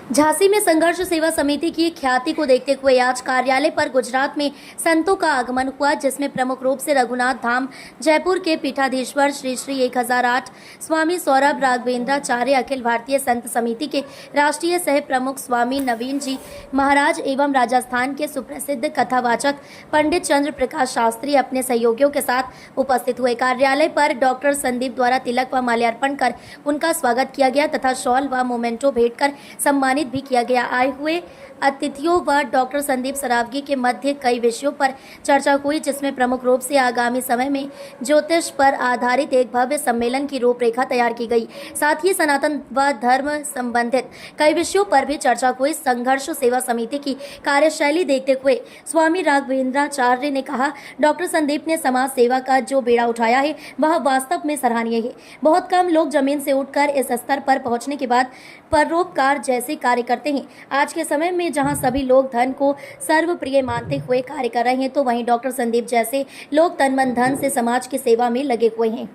झांसी में संघर्ष सेवा समिति की ख्याति को देखते हुए आज कार्यालय पर गुजरात में संतों का आगमन हुआ, जिसमें प्रमुख रूप से रघुनाथ धाम जयपुर के पीठाधीश्वर श्री श्री 1008 स्वामी सौरभ राघवेंद्राचार्य, अखिल भारतीय संत समिति के राष्ट्रीय सह प्रमुख स्वामी नवीन जी महाराज एवं राजस्थान के सुप्रसिद्ध कथावाचक पंडित चंद्र प्रकाश शास्त्री अपने सहयोगियों के साथ उपस्थित हुए। कार्यालय पर डॉक्टर संदीप द्वारा तिलक व माल्यार्पण कर उनका स्वागत किया गया तथा शॉल व मोमेंटो भेंट कर सम्मानित भी किया गया। आए हुए अतिथियों व डॉक्टर संदीप सरावगी के मध्य कई विषयों पर चर्चा हुई, जिसमें प्रमुख रूप से आगामी समय में ज्योतिष पर आधारित एक भव्य सम्मेलन की रूपरेखा तैयार की गई। साथ ही सनातन व धर्म संबंधित कई विषयों पर भी चर्चा हुई। संघर्ष सेवा समिति की कार्यशैली देखते हुए स्वामी राघवेंद्राचार्य ने कहा, डॉक्टर संदीप ने समाज सेवा का जो बेड़ा उठाया है वह वास्तव में सराहनीय है। बहुत कम लोग जमीन से उठकर इस स्तर पर पहुंचने के बाद परोपकार जैसे कार्य करते हैं। आज के समय में जहां सभी लोग धन को सर्वप्रिय मानते हुए कार्य कर रहे हैं, तो वहीं डॉक्टर संदीप जैसे लोग तन मन धन से समाज की सेवा में लगे हुए हैं।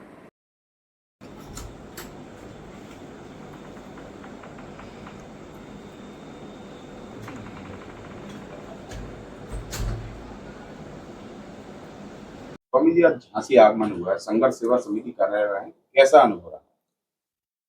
स्वामी जी, आज झांसी आगमन हुआ है, संघर्ष सेवा समिति कार्यालय है, कैसा अनुभव रहा?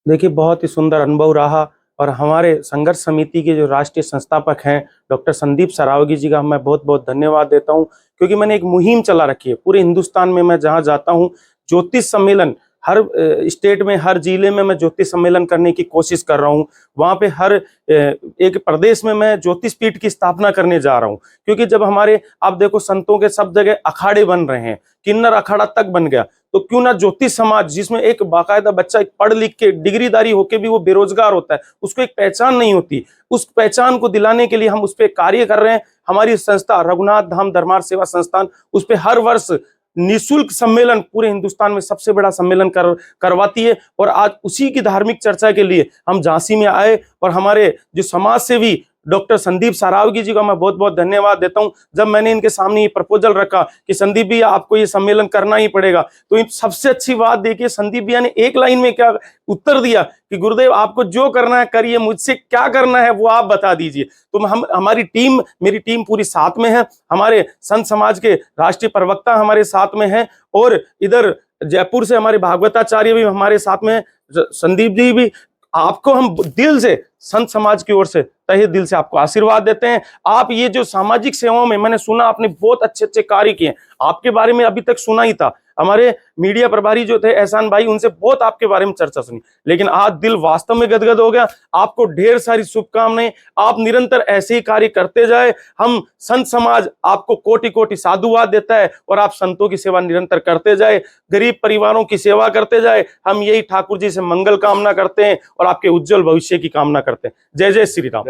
देखिए, बहुत ही सुंदर अनुभव रहा और हमारे संघर्ष समिति के जो राष्ट्रीय संस्थापक हैं डॉक्टर संदीप सरावगी जी का मैं बहुत बहुत धन्यवाद देता हूं, क्योंकि मैंने एक मुहिम चला रखी है पूरे हिंदुस्तान में। मैं जहां जाता हूं ज्योतिष सम्मेलन, हर स्टेट में, हर जिले में मैं ज्योतिष सम्मेलन करने की कोशिश कर रहा हूं। वहां पे हर एक प्रदेश में मैं ज्योतिष पीठ की स्थापना करने जा रहा हूं, क्योंकि जब हमारे, आप देखो, संतों के सब जगह अखाड़े बन रहे हैं, किन्नर अखाड़ा तक बन गया, तो क्यों ना ज्योतिष समाज, जिसमें एक बाकायदा बच्चा एक पढ़ लिख के डिग्रीदारी होके भी वो बेरोजगार होता है, उसको एक पहचान नहीं होती, उस पहचान को दिलाने के लिए हम उस पर कार्य कर रहे हैं। हमारी संस्था रघुनाथ धाम धर्मार्थ सेवा संस्थान उस पर हर वर्ष निःशुल्क सम्मेलन, पूरे हिंदुस्तान में सबसे बड़ा सम्मेलन करवाती है। और आज उसी की धार्मिक चर्चा के लिए हम झांसी में आए और हमारे जो समाज सेवी डॉक्टर संदीप सरावगी जी का मैं बहुत बहुत धन्यवाद देता हूं। जब मैंने इनके सामने ये प्रपोजल रखा कि संदीप भैया आपको ये सम्मेलन करना ही पड़ेगा, तो इन सबसे अच्छी बात देखिए, संदीप भैया ने एक लाइन में क्या उत्तर दिया कि गुरुदेव, आपको जो करना है करिए, मुझसे क्या करना है वो आप बता दीजिए। तो हमारी टीम, मेरी टीम पूरी साथ में है, हमारे संत समाज के राष्ट्रीय प्रवक्ता हमारे साथ में हैं, और इधर जयपुर से हमारे भागवताचार्य भी हमारे साथ में हैं, संदीप जी भी। आपको हम दिल से, संत समाज की ओर से तहे दिल से आपको आशीर्वाद देते हैं। आप ये जो सामाजिक सेवाओं में, मैंने सुना आपने बहुत अच्छे अच्छे कार्य किए, आपके बारे में अभी तक सुना ही था, हमारे मीडिया प्रभारी जो थे एहसान भाई, उनसे बहुत आपके बारे में चर्चा सुनी, लेकिन आज दिल वास्तव में गदगद हो गया। आपको ढेर सारी शुभकामनाएं, आप निरंतर ऐसे ही कार्य करते जाए। हम संत समाज आपको कोटि कोटि साधुवाद देता है, और आप संतों की सेवा निरंतर करते जाए, गरीब परिवारों की सेवा करते जाए। हम यही ठाकुर जी से मंगल कामना करते हैं और आपके उज्जवल भविष्य की कामना करते हैं। जय जय श्री राम।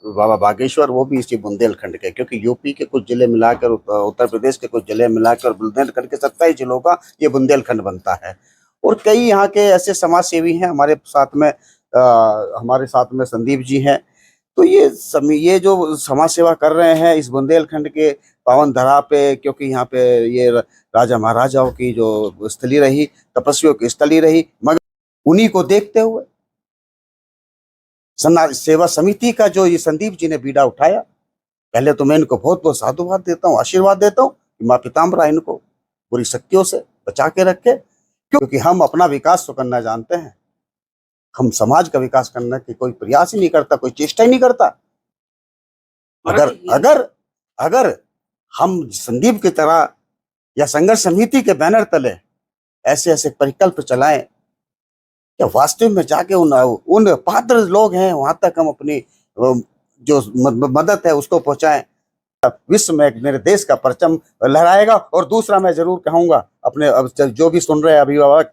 बाबा बागेश्वर वो भी इसी बुंदेलखंड के, क्योंकि यूपी के कुछ जिले मिलाकर, उत्तर प्रदेश के कुछ जिले मिलाकर बुंदेलखंड के 27 जिलों का ये बुंदेलखंड बनता है। और कई यहाँ के ऐसे समाज सेवी हैं हमारे साथ में, संदीप जी हैं। तो ये जो समाज सेवा कर रहे हैं इस बुंदेलखंड के पावन धरा पे, क्योंकि यहाँ पे ये राजा महाराजाओं की जो स्थली रही, तपस्वियों की स्थली रही, मगर उन्हीं को देखते हुए सेवा समिति का जो ये संदीप जी ने बीड़ा उठाया, पहले तो मैं इनको बहुत बहुत साधुवाद देता हूँ, आशीर्वाद देता हूँ कि माँ पिताम्बरा इनको बुरी शक्तियों से बचा के रखे, क्योंकि हम अपना विकास तो करना जानते हैं, हम समाज का विकास करने की कोई प्रयास ही नहीं करता, कोई चेष्टा ही नहीं करता। अगर अगर अगर हम संदीप की तरह या संघर्ष समिति के बैनर तले ऐसे ऐसे परिकल्प चलाएं, क्या वास्तव में जाके उन पात्र लोग हैं वहां तक हम अपनी जो मदद है उसको पहुंचाएं, विश्व में मेरे देश का परचम लहराएगा। और दूसरा मैं जरूर कहूंगा अपने जो भी सुन रहे हैं अभिभावक,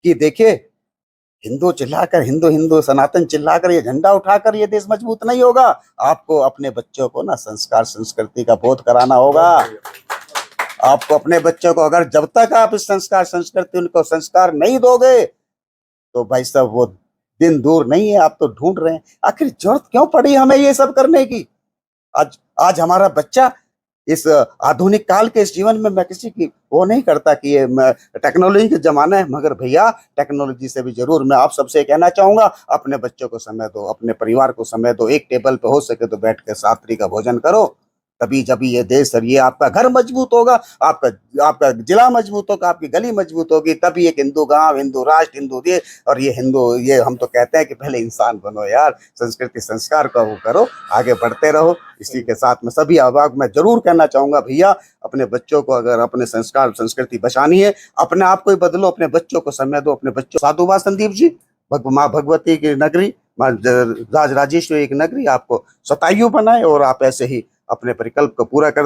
कि देखिए, हिंदू चिल्लाकर, हिंदू हिंदू सनातन चिल्लाकर, ये झंडा उठाकर ये देश मजबूत नहीं होगा। आपको अपने बच्चों को ना संस्कार संस्कृति का बोध कराना होगा। आपको अपने बच्चों को, अगर जब तक आप इस संस्कार संस्कृति उनको संस्कार नहीं दोगे, तो भाई साहब वो दिन दूर नहीं है, आप तो ढूंढ रहे हैं। आखिर जरूरत क्यों पड़ी हमें ये सब करने की? आज हमारा बच्चा इस आधुनिक काल के इस जीवन में मैं किसी की वो नहीं करता कि ये टेक्नोलॉजी का जमाना है, मगर भैया टेक्नोलॉजी से भी जरूर मैं आप सबसे कहना चाहूंगा, अपने बच्चों को समय दो, अपने परिवार को समय दो, एक टेबल पे हो सके तो बैठ के सात्री का भोजन करो, तभी जब ये देश और ये आपका घर मजबूत होगा, आपका जिला मजबूत होगा, आपकी गली मजबूत होगी, तभी एक हिंदू गांव, हिंदू राष्ट्र, हिंदू देश और ये हिंदू, ये हम तो कहते हैं कि पहले इंसान बनो यार, संस्कृति संस्कार का वो करो, आगे बढ़ते रहो। इसी के साथ में सभी आवाज मैं जरूर कहना चाहूंगा भैया, अपने बच्चों को अगर अपने संस्कार संस्कृति बचानी है, अपने आप को ही बदलो, अपने बच्चों को समय दो, अपने बच्चों साधुवाद संदीप जी, माँ भगवती की नगरी, माँ राजराजेश्वरी की नगरी आपको शतायु बनाए और आप ऐसे ही अपने परिकल्प को पूरा कर